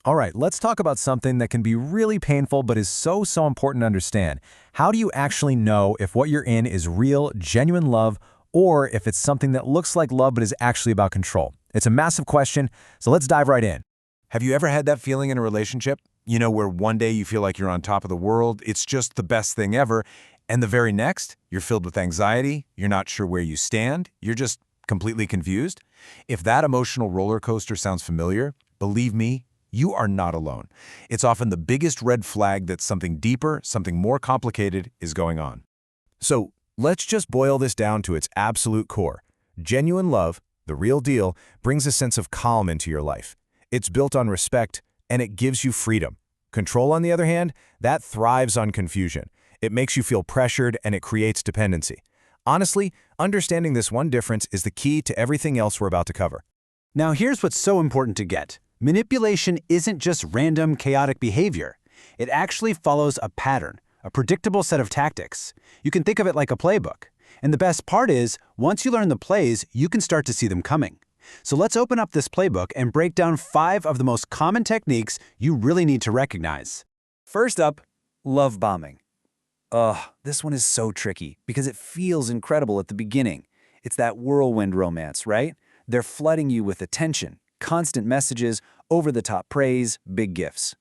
All right, let's talk about something that can be really painful but is so important to understand. How do you actually know if what you're in is real, genuine love, or if it's something that looks like love but is actually about control? It's a massive question, so let's dive right in. Have you ever had that feeling in a relationship? You know, where one day you feel like you're on top of the world, it's just the best thing ever, and the very next, you're filled with anxiety, you're not sure where you stand, you're just completely confused? If that emotional roller coaster sounds familiar, believe me, you are not alone. It's often the biggest red flag that something deeper, something more complicated is going on. So let's just boil this down to its absolute core. Genuine love, the real deal, brings a sense of calm into your life. It's built on respect, and it gives you freedom. Control, on the other hand, that thrives on confusion. It makes you feel pressured, and it creates dependency. Honestly, understanding this one difference is the key to everything else we're about to cover. Now here's what's so important to get. Manipulation isn't just random, chaotic behavior. It actually follows a pattern, a predictable set of tactics. You can think of it like a playbook. And the best part is, once you learn the plays, you can start to see them coming. So let's open up this playbook and break down 5 of the most common techniques you really need to recognize. First up, love bombing. This one is so tricky because it feels incredible at the beginning. It's that whirlwind romance, right? They're flooding you with attention, constant messages, over-the-top praise, big gifts.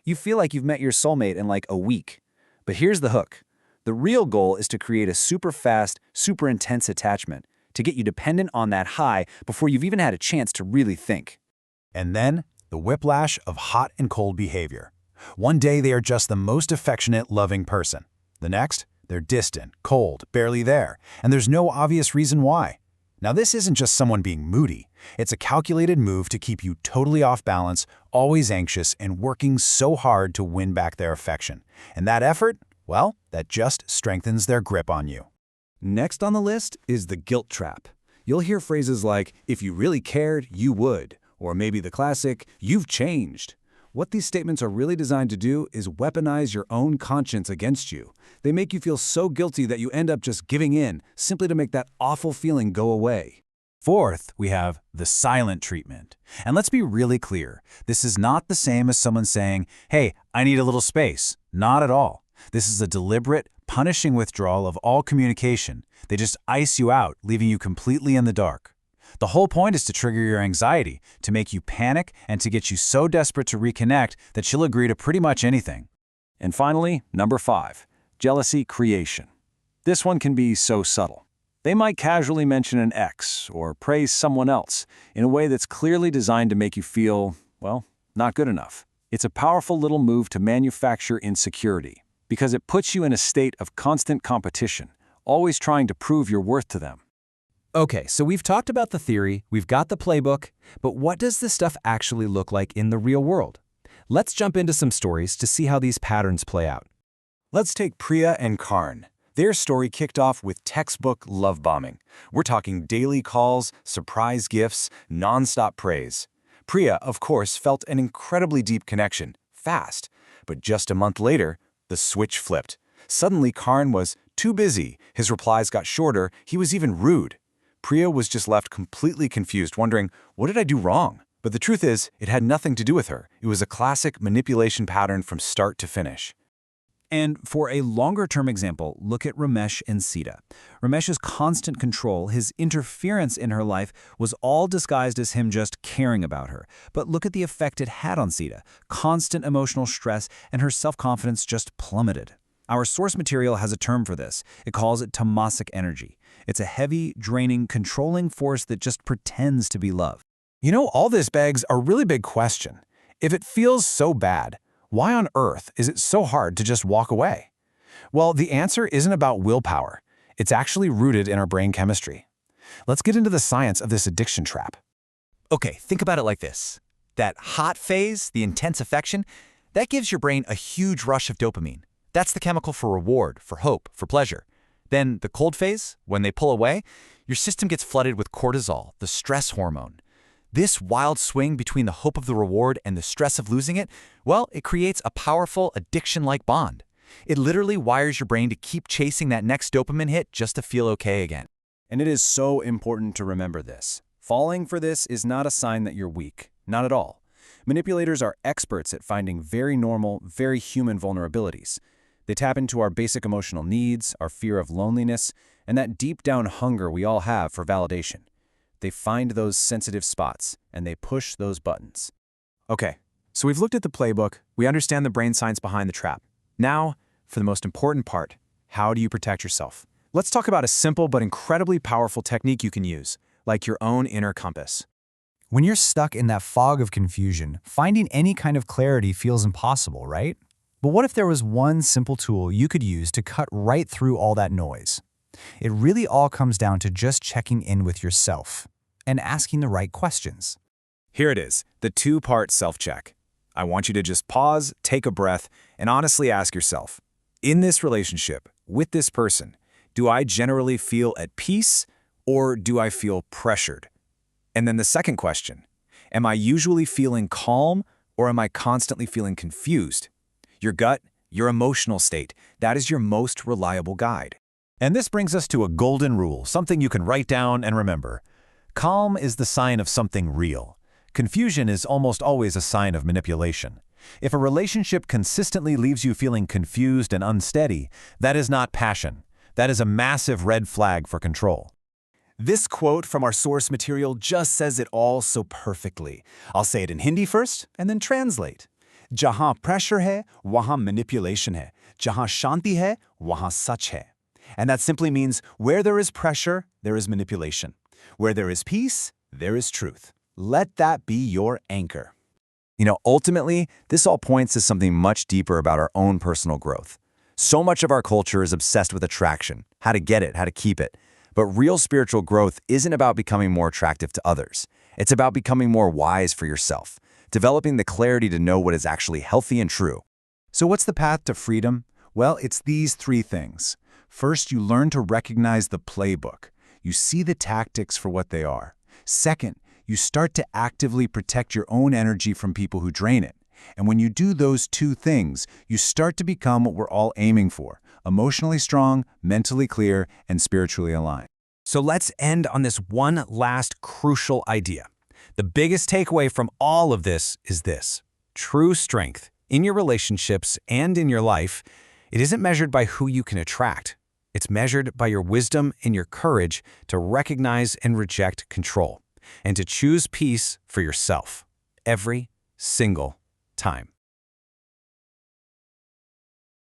You feel like you've met your soulmate in like a week. But here's the hook. The real goal is to create a super fast, super intense attachment, to get you dependent on that high before you've even had a chance to really think. And then, the whiplash of hot and cold behavior. One day they are just the most affectionate, loving person. The next, they're distant, cold, barely there, and there's no obvious reason why. Now this isn't just someone being moody. It's a calculated move to keep you totally off balance, always anxious, and working so hard to win back their affection. And that effort, well, that just strengthens their grip on you. Next on the list is the guilt trap. You'll hear phrases like, if you really cared, you would, or maybe the classic, you've changed. What these statements are really designed to do is weaponize your own conscience against you. They make you feel so guilty that you end up just giving in, simply to make that awful feeling go away. Fourth, we have the silent treatment. And let's be really clear, this is not the same as someone saying, hey, I need a little space. Not at all. This is a deliberate, punishing withdrawal of all communication. They just ice you out, leaving you completely in the dark. The whole point is to trigger your anxiety, to make you panic, and to get you so desperate to reconnect that she'll agree to pretty much anything. And finally, number 5, jealousy creation. This one can be so subtle. They might casually mention an ex or praise someone else in a way that's clearly designed to make you feel, well, not good enough. It's a powerful little move to manufacture insecurity because it puts you in a state of constant competition, always trying to prove your worth to them. Okay, so we've talked about the theory, we've got the playbook, but what does this stuff actually look like in the real world? Let's jump into some stories to see how these patterns play out. Let's take Priya and Karn. Their story kicked off with textbook love bombing. We're talking daily calls, surprise gifts, nonstop praise. Priya, of course, felt an incredibly deep connection, fast. But just a month later, the switch flipped. Suddenly, Karn was too busy, his replies got shorter, he was even rude. Priya was just left completely confused, wondering, what did I do wrong? But the truth is, it had nothing to do with her. It was a classic manipulation pattern from start to finish. And for a longer-term example, look at Ramesh and Sita. Ramesh's constant control, his interference in her life, was all disguised as him just caring about her. But look at the effect it had on Sita. Constant emotional stress, and her self-confidence just plummeted. Our source material has a term for this. It calls it tamasic energy. It's a heavy, draining, controlling force that just pretends to be love. You know, all this begs a really big question. If it feels so bad, why on earth is it so hard to just walk away? Well, the answer isn't about willpower. It's actually rooted in our brain chemistry. Let's get into the science of this addiction trap. Okay, think about it like this. That hot phase, the intense affection, that gives your brain a huge rush of dopamine. That's the chemical for reward, for hope, for pleasure. Then the cold phase, when they pull away, your system gets flooded with cortisol, the stress hormone. This wild swing between the hope of the reward and the stress of losing it, well, it creates a powerful addiction-like bond. It literally wires your brain to keep chasing that next dopamine hit just to feel okay again. And it is so important to remember this. Falling for this is not a sign that you're weak, not at all. Manipulators are experts at finding very normal, very human vulnerabilities. They tap into our basic emotional needs, our fear of loneliness, and that deep-down hunger we all have for validation. They find those sensitive spots, and they push those buttons. Okay, so we've looked at the playbook, we understand the brain science behind the trap. Now, for the most important part, how do you protect yourself? Let's talk about a simple but incredibly powerful technique you can use, like your own inner compass. When you're stuck in that fog of confusion, finding any kind of clarity feels impossible, right? But what if there was one simple tool you could use to cut right through all that noise? It really all comes down to just checking in with yourself and asking the right questions. Here it is, the two-part self-check. I want you to just pause, take a breath, and honestly ask yourself, in this relationship, with this person, do I generally feel at peace or do I feel pressured? And then the second question, am I usually feeling calm or am I constantly feeling confused? Your gut, your emotional state, that is your most reliable guide. And this brings us to a golden rule, something you can write down and remember. Calm is the sign of something real. Confusion is almost always a sign of manipulation. If a relationship consistently leaves you feeling confused and unsteady, that is not passion. That is a massive red flag for control. This quote from our source material just says it all so perfectly. I'll say it in Hindi first and then translate. Jahan pressure hai, wahan manipulation hai. Jahan shanti hai, wahan sach hai. And that simply means where there is pressure, there is manipulation. Where there is peace, there is truth. Let that be your anchor. You know, ultimately, this all points to something much deeper about our own personal growth. So much of our culture is obsessed with attraction, how to get it, how to keep it. But real spiritual growth isn't about becoming more attractive to others. It's about becoming more wise for yourself, developing the clarity to know what is actually healthy and true. So what's the path to freedom? Well, it's these three things. First, you learn to recognize the playbook. You see the tactics for what they are. Second, you start to actively protect your own energy from people who drain it. And when you do those two things, you start to become what we're all aiming for: emotionally strong, mentally clear, and spiritually aligned. So let's end on this one last crucial idea. The biggest takeaway from all of this is this: true strength in your relationships and in your life, it isn't measured by who you can attract. It's measured by your wisdom and your courage to recognize and reject control, and to choose peace for yourself every single time.